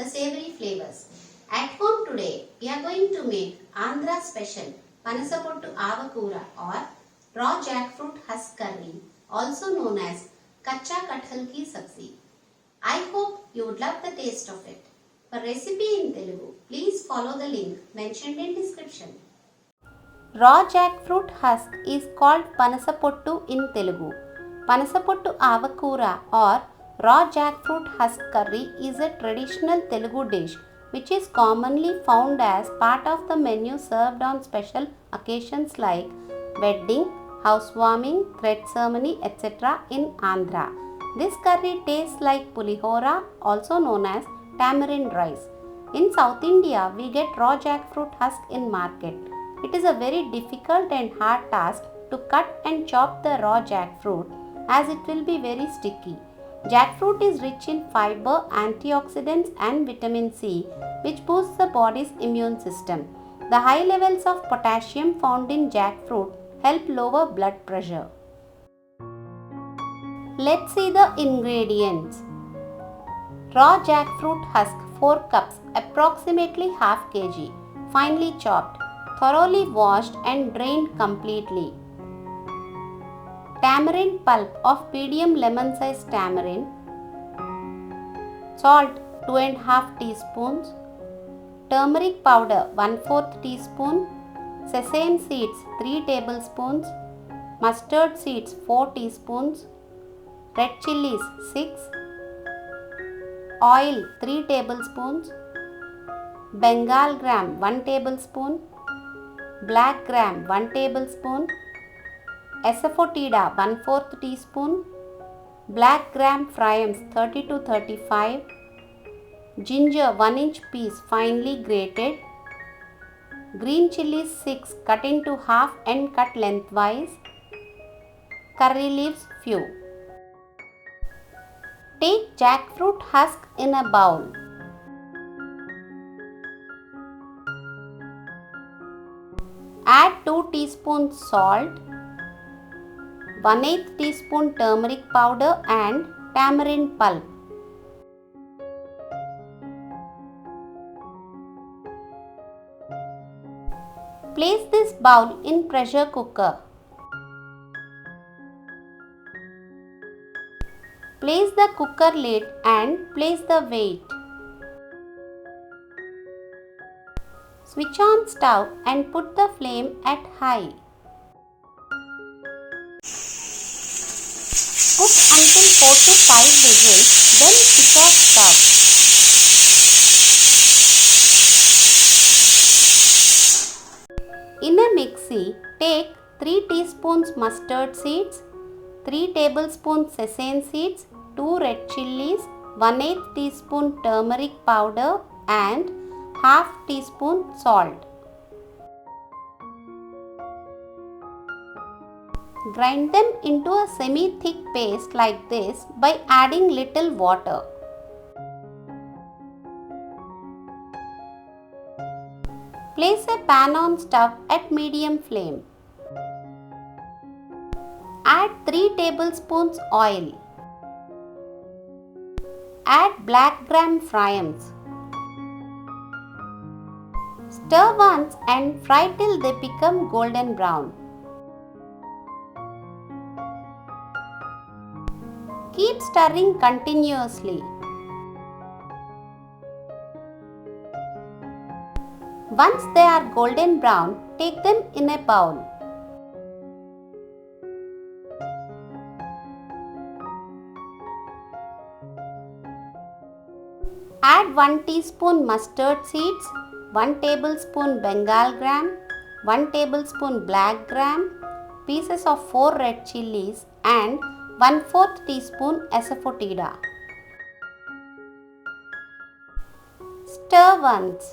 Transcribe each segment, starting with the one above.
the savory flavors. At home today, we are going to make Andhra special Panasapottu Avakura or raw jackfruit husk curry, also known as Kacha Kathal Ki Sabzi. I hope you would love the taste of it. For recipe in Telugu, please follow the link mentioned in description. Raw jackfruit husk is called Panasapottu in Telugu. Panasapottu Avakura or raw jackfruit husk curry is a traditional Telugu dish which is commonly found as part of the menu served on special occasions like wedding, housewarming, thread ceremony, etc. in Andhra. This curry tastes like pulihora, also known as tamarind rice. In South India, we get raw jackfruit husk in market. It is a very difficult and hard task to cut and chop the raw jackfruit as it will be very sticky. Jackfruit is rich in fiber, antioxidants and vitamin C which boosts the body's immune system. The high levels of potassium found in jackfruit help lower blood pressure. Let's see the ingredients. Raw jackfruit husk 4 cups, approximately half kg, finely chopped, thoroughly washed and drained completely. Tamarind pulp of medium lemon size tamarind. Salt 2.5 teaspoons. Turmeric powder 1/4 teaspoon. Sesame seeds 3 tablespoons. Mustard seeds 4 teaspoons. Red chillies 6. Oil 3 tablespoons. Bengal gram 1 tablespoon. Black gram 1 tablespoon. Asafoetida 1/4 teaspoon. Black gram friends 30 to 35. Ginger 1 inch piece finely grated. Green chillies 6 cut into half and cut lengthwise. Curry leaves few. Take jackfruit husk in a bowl. Add 2 teaspoons salt, 1/8 teaspoon turmeric powder and tamarind pulp. Place this bowl in pressure cooker. Place the cooker lid and place the weight. Switch on stove and put the flame at high. Cook until 4 to 5 whistles, then switch off stove. In a mixie, take 3 teaspoons mustard seeds, 3 tablespoons sesame seeds, 2 red chillies, 1/8 teaspoon turmeric powder and half teaspoon salt. Grind them into a semi-thick paste like this by adding little water. Place a pan on stove at medium flame. Add 3 tablespoons oil. Add black gram friends. Stir once and fry till they become golden brown. Keep stirring continuously. Once they are golden brown, take them in a bowl. Add 1 teaspoon mustard seeds, 1 tablespoon Bengal gram, 1 tablespoon black gram, pieces of 4 red chillies and 1/4 teaspoon asafoetida. Stir once.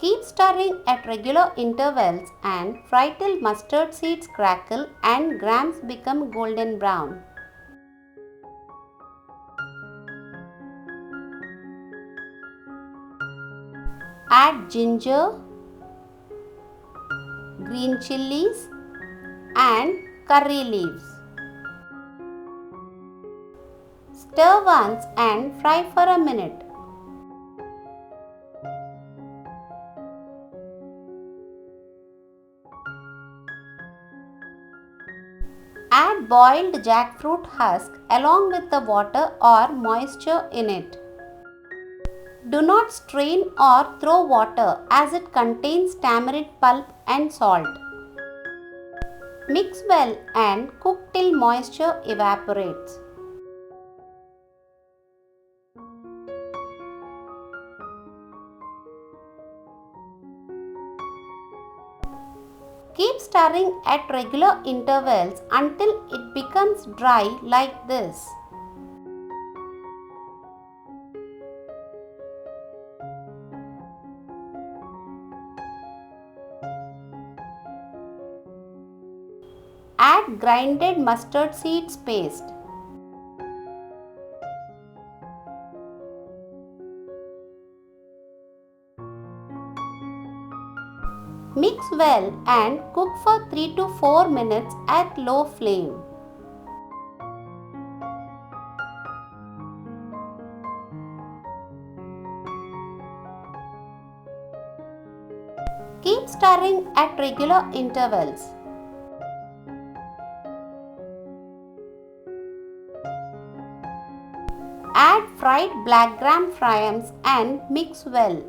Keep stirring at regular intervals and fry till mustard seeds crackle and grams become golden brown. Add ginger, green chillies and curry leaves. Stir once and fry for a minute. Add boiled jackfruit husk along with the water or moisture in it. Do not strain or throw water as it contains tamarind pulp and salt. Mix well and cook till moisture evaporates. Keep stirring at regular intervals until it becomes dry like this. Add grinded mustard seeds paste. Mix well and cook for 3 to 4 minutes at low flame. Keep stirring at regular intervals. Add fried black gram fragments and mix well.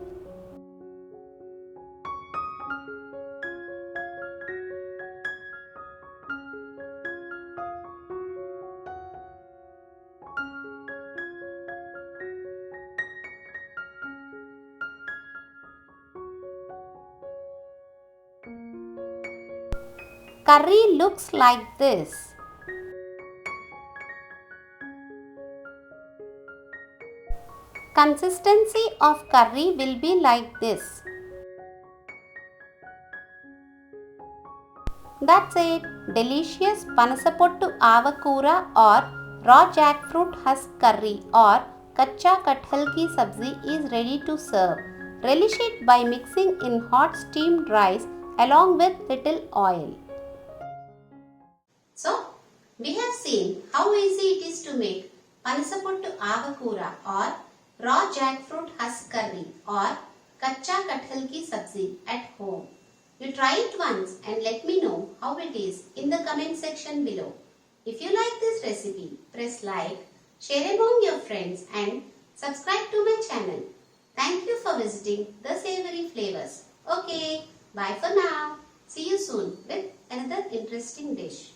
Curry looks like this. Consistency of curry will be like this. That's it. Delicious Panasapottu Avakura or raw jackfruit husk curry or kacha kathal ki sabzi is ready to serve. Relish it by mixing in hot steamed rice along with little oil. So, we have seen how easy it is to make Panasapottu Avakura or raw jackfruit husk curry or kacha kathal ki sabzi at home. You try it once and let me know how it is in the comment section below. If you like this recipe, press like, share among your friends and subscribe to my channel. Thank you for visiting The Savory Flavors. Okay, bye for now. See you soon with another interesting dish.